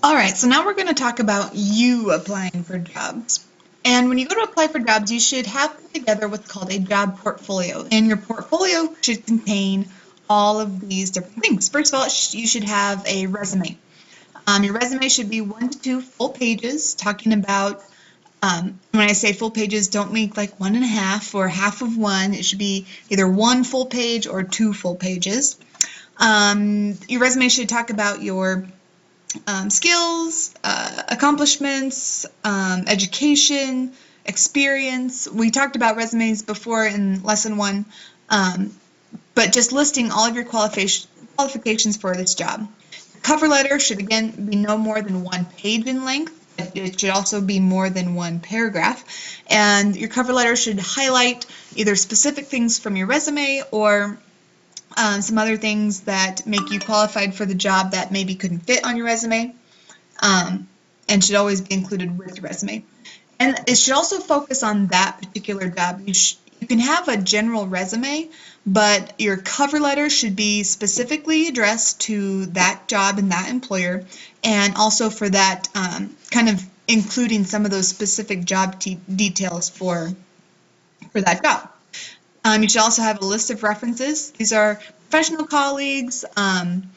All right, so now we're going to talk about you applying for jobs. And when you go to apply for jobs, you should have put together what's called a job portfolio. And your portfolio should contain all of these different things. First of all, you should have a resume. Your resume should be 1 to 2 full pages talking about, when I say full pages, don't make like 1.5 or half of one. It should be either 1 full page or 2 full pages. Your resume should talk about your skills, accomplishments, education, experience. We talked about resumes before in lesson 1, but just listing all of your qualifications for this job. The cover letter should again be no more than 1 page in length, but it should also be more than 1 paragraph. And your cover letter should highlight either specific things from your resume or some other things that make you qualified for the job that maybe couldn't fit on your resume, and should always be included with your resume. And it should also focus on that particular job. You can have a general resume, but your cover letter should be specifically addressed to that job and that employer, and also for that kind of including some of those specific job details for that job. You should also have a list of references. These are professional colleagues, someone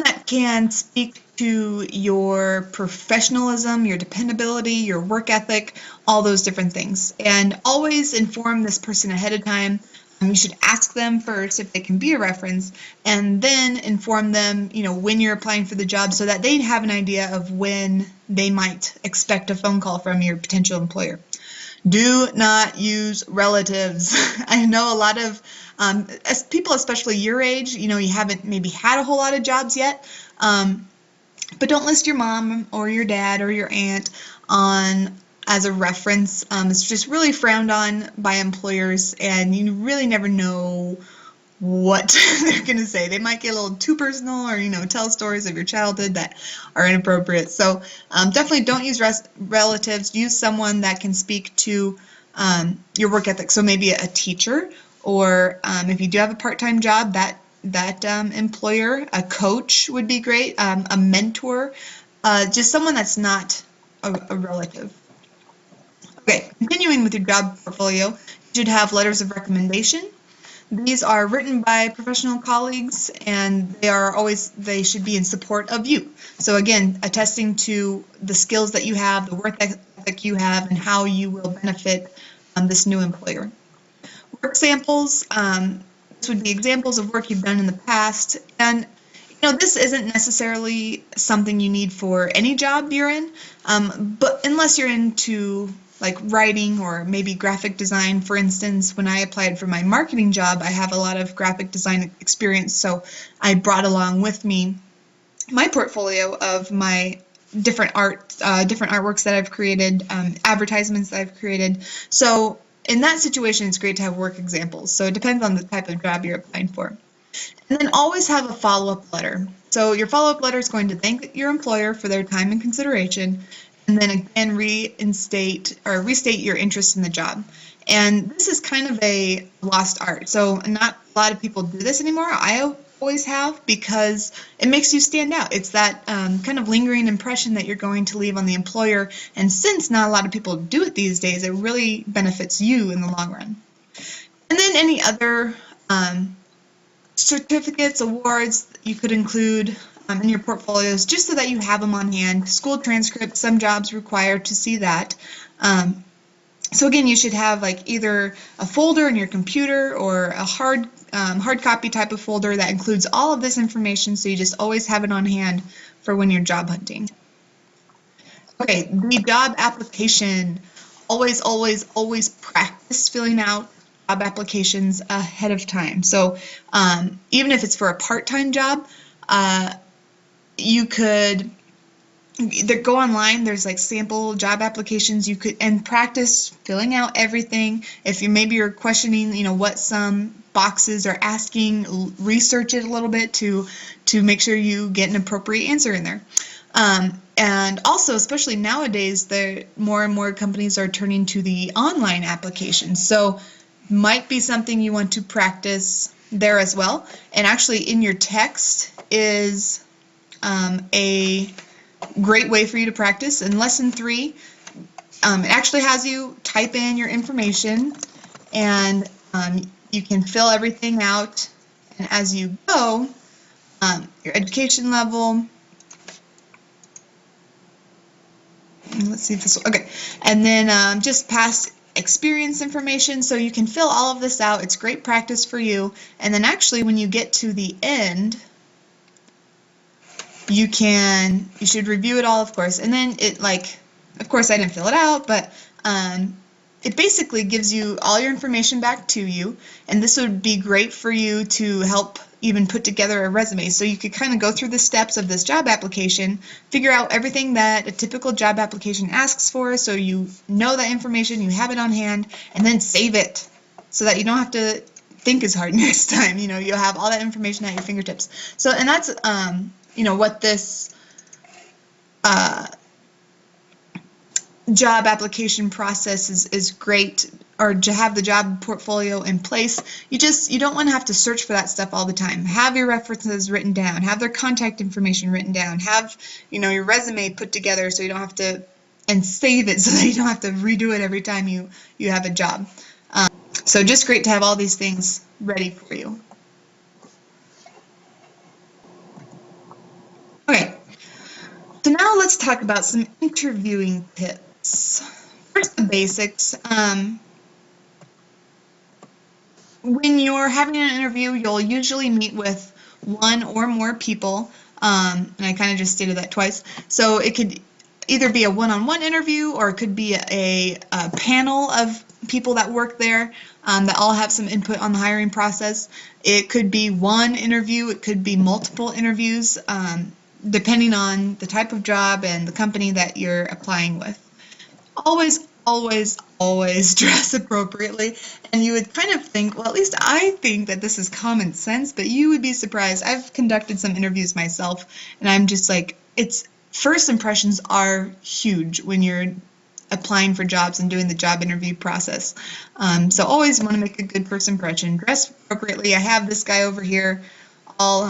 that can speak to your professionalism, your dependability, your work ethic, all those different things. And always inform this person ahead of time. You should ask them first if they can be a reference, and then inform them, when you're applying for the job so that they have an idea of when they might expect a phone call from your potential employer. Do not use relatives. I know a lot of people, especially your age, you haven't maybe had a whole lot of jobs yet, but don't list your mom or your dad or your aunt as a reference. It's just really frowned on by employers, and you really never know what they're going to say. They might get a little too personal, or tell stories of your childhood that are inappropriate. So definitely don't use relatives. Use someone that can speak to your work ethic. So maybe a teacher, or if you do have a part-time job, that employer. A coach would be great. A mentor, just someone that's not a relative. Okay, continuing with your job portfolio, you should have letters of recommendation. These are written by professional colleagues, and they should be in support of you. So again, attesting to the skills that you have, the work ethic you have, and how you will benefit this new employer. Work samples, this would be examples of work you've done in the past. And this isn't necessarily something you need for any job you're in, but unless you're into like writing or maybe graphic design. For instance, when I applied for my marketing job, I have a lot of graphic design experience, so I brought along with me my portfolio of my different artworks that I've created, advertisements that I've created. So in that situation, it's great to have work examples. So it depends on the type of job you're applying for. And then always have a follow-up letter. So your follow-up letter is going to thank your employer for their time and consideration, and then again restate your interest in the job. And this is kind of a lost art. So not a lot of people do this anymore. I always have, because it makes you stand out. It's that kind of lingering impression that you're going to leave on the employer. And since not a lot of people do it these days, it really benefits you in the long run. And then any other certificates, awards you could include in your portfolios, just so that you have them on hand. School transcripts, some jobs require to see that. So again, you should have like either a folder in your computer or a hard copy type of folder that includes all of this information, so you just always have it on hand for when you're job hunting. Okay, the job application. Always, always, always practice filling out job applications ahead of time. So even if it's for a part-time job, you could go online. There's like sample job applications you could, and practice filling out everything. If you're questioning, what some boxes are asking, research it a little bit to make sure you get an appropriate answer in there. And also, especially nowadays, more and more companies are turning to the online applications. So might be something you want to practice there as well. And actually in your text is a great way for you to practice. In lesson 3, it actually has you type in your information, and you can fill everything out. And as you go, your education level. Let's see if this will, okay. And then just past experience information, so you can fill all of this out. It's great practice for you. And then actually when you get to the end, you should review it all, of course. And then of course I didn't fill it out, but it basically gives you all your information back to you, and this would be great for you to help even put together a resume. So you could kind of go through the steps of this job application, figure out everything that a typical job application asks for, so you know that information, you have it on hand, and then save it so that you don't have to think as hard next time. You'll have all that information at your fingertips. So, and that's what this job application process is great, or to have the job portfolio in place. You don't want to have to search for that stuff all the time. Have your references written down, have their contact information written down, have your resume put together so you don't have to, and save it so that you don't have to redo it every time you have a job. So just great to have all these things ready for you. Okay, so now let's talk about some interviewing tips. First, the basics. When you're having an interview, you'll usually meet with one or more people, and I kind of just stated that twice. So it could either be a one-on-one interview, or it could be a panel of people that work there that all have some input on the hiring process. It could be one interview, it could be multiple interviews, depending on the type of job and the company that you're applying with. Always, always, always dress appropriately. And you would kind of think, well, at least I think that this is common sense, but you would be surprised. I've conducted some interviews myself, and I'm just like, first impressions are huge when you're applying for jobs and doing the job interview process. So always want to make a good first impression. Dress appropriately. I have this guy over here all,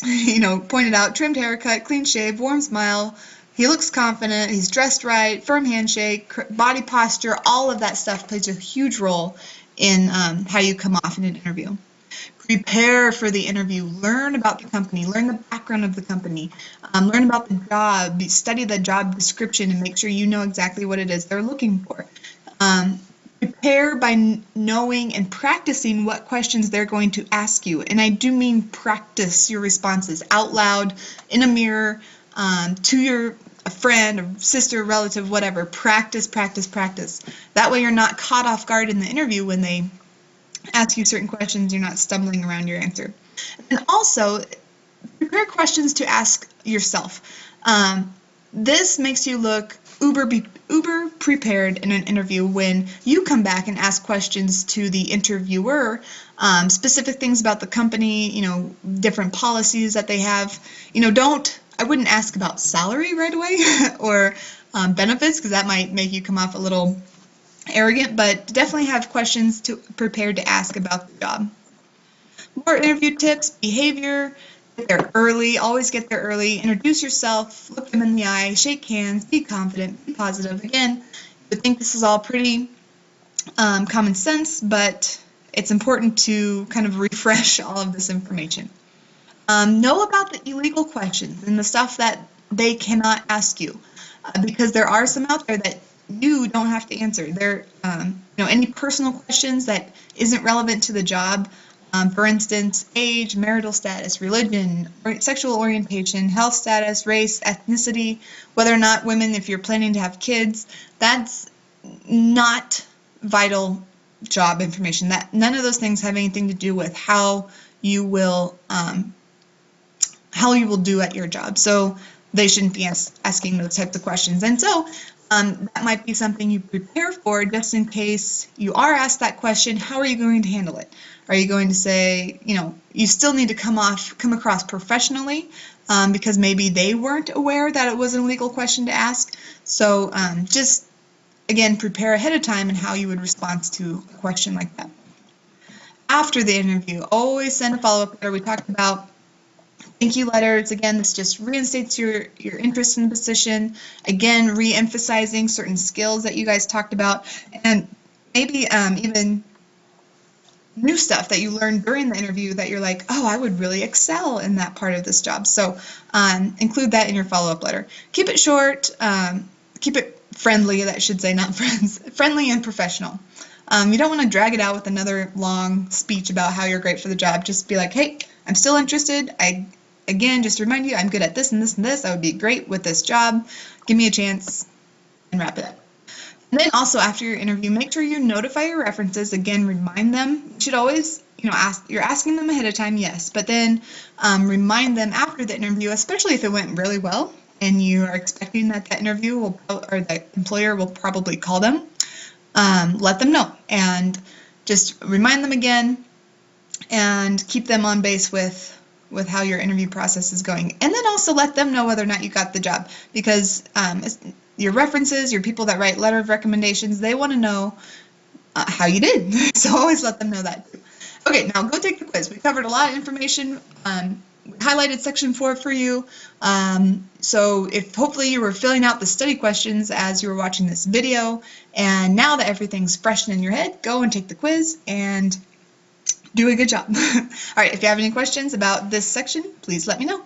pointed out, trimmed haircut, clean shave, warm smile. He looks confident, he's dressed right, firm handshake, body posture, all of that stuff plays a huge role in how you come off in an interview. Prepare for the interview. Learn about the company. Learn the background of the company. Learn about the job. Study the job description and make sure you know exactly what it is they're looking for. Prepare by knowing and practicing what questions they're going to ask you. And I do mean practice your responses out loud, in a mirror, to a friend, a sister, relative, whatever. Practice, practice, practice. That way you're not caught off guard in the interview when they ask you certain questions. You're not stumbling around your answer. And also, prepare questions to ask yourself. This makes you look uber prepared in an interview when you come back and ask questions to the interviewer, specific things about the company, different policies that they have. I wouldn't ask about salary right away or benefits, because that might make you come off a little arrogant, but definitely have questions prepared to ask about the job. More interview tips: behavior. Get there early. Always get there early. Introduce yourself. Look them in the eye. Shake hands. Be confident. Be positive. Again, you would think this is all pretty common sense, but it's important to kind of refresh all of this information. Know about the illegal questions and the stuff that they cannot ask you, because there are some out there that you don't have to answer. There, any personal questions that isn't relevant to the job. For instance, age, marital status, religion, sexual orientation, health status, race, ethnicity, whether or not women, if you're planning to have kids, that's not vital job information. That none of those things have anything to do with how you will do at your job. So they shouldn't be asking those types of questions. And so that might be something you prepare for, just in case you are asked that question. How are you going to handle it? Are you going to say, you still need to come across professionally, because maybe they weren't aware that it was an illegal question to ask. So just, again, prepare ahead of time and how you would respond to a question like that. After the interview, always send a follow-up letter. We talked about Thank you letters, again, this just reinstates your interest in the position. Again, re-emphasizing certain skills that you guys talked about, and maybe even new stuff that you learned during the interview that you're like, oh, I would really excel in that part of this job. So include that in your follow-up letter. Keep it short, keep it friendly, that should say, not friends, friendly and professional. You don't want to drag it out with another long speech about how you're great for the job. Just be like, hey, I'm still interested. Again, just to remind you, I'm good at this and this and this. I would be great with this job. Give me a chance, and wrap it up. And then also after your interview, make sure you notify your references. Again, remind them. You should always, you're asking them ahead of time, yes, but then remind them after the interview, especially if it went really well and you are expecting that interview or the employer will probably call them. Let them know and just remind them again and keep them on base with how your interview process is going. And then also let them know whether or not you got the job, because your references, your people that write letter of recommendations, they want to know how you did. So always let them know that too. Okay, now go take the quiz. We covered a lot of information. We highlighted section 4 for you. So if hopefully you were filling out the study questions as you were watching this video, and now that everything's fresh in your head, go and take the quiz and do a good job. All right, if you have any questions about this section, please let me know.